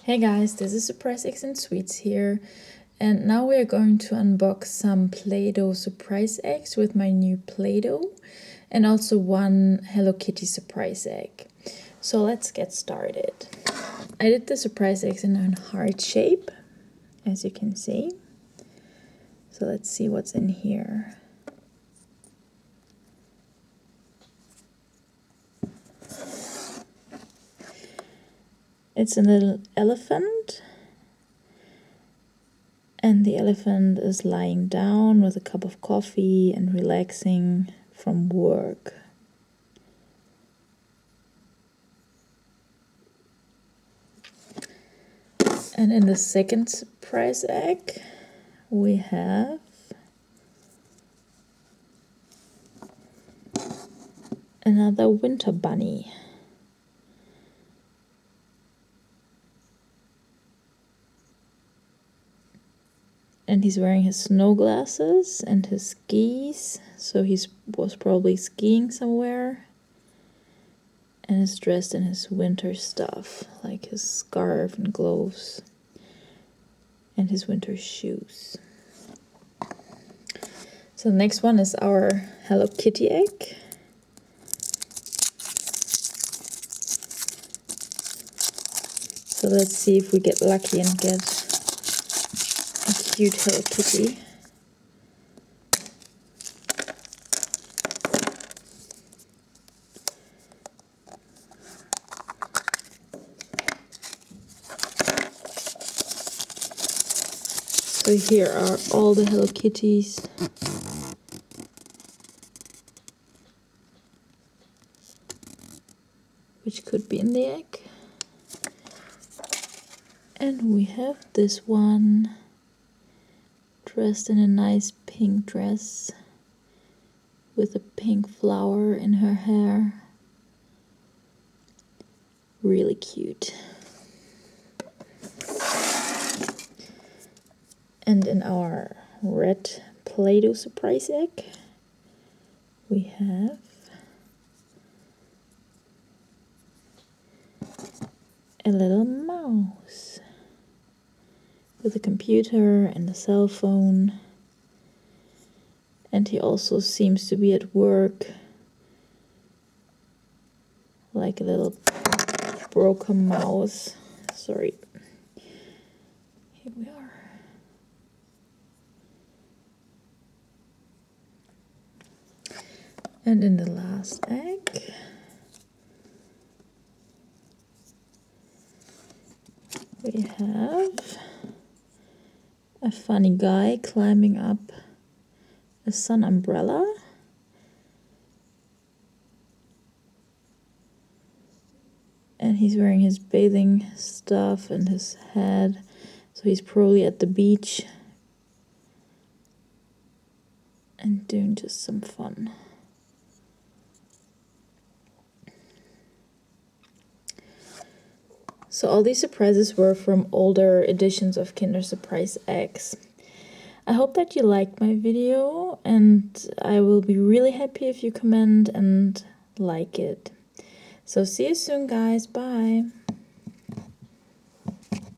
Hey guys, this is Surprise Eggs and Sweets here, and now we are going to unbox some Play-Doh surprise eggs with my new Play-Doh and also one Hello Kitty surprise egg. So let's get started. I did the surprise eggs in a heart shape, as you can see. So let's see what's in here. It's a little elephant, and the elephant is lying down with a cup of coffee and relaxing from work. And in the second surprise egg, we have another winter bunny. And he's wearing his snow glasses and his skis, so he was probably skiing somewhere. And is dressed in his winter stuff, like his scarf and gloves and his winter shoes. So the next one is our Hello Kitty egg. So let's see if we get lucky and get cute Hello Kitty. So here are all the Hello Kitties. Which could be in the egg. And we have this one. Dressed in a nice pink dress with a pink flower in her hair. Really cute. And in our red Play-Doh surprise egg, we have a little mouse with a computer and a cell phone, and he also seems to be at work, like a little broken mouse. Sorry, here we are. And in the last egg, we have a funny guy climbing up a sun umbrella. And he's wearing his bathing stuff and his hat. So he's probably at the beach and doing just some fun. So all these surprises were from older editions of Kinder Surprise Eggs. I hope that you liked my video, and I will be really happy if you comment and like it. So see you soon, guys. Bye.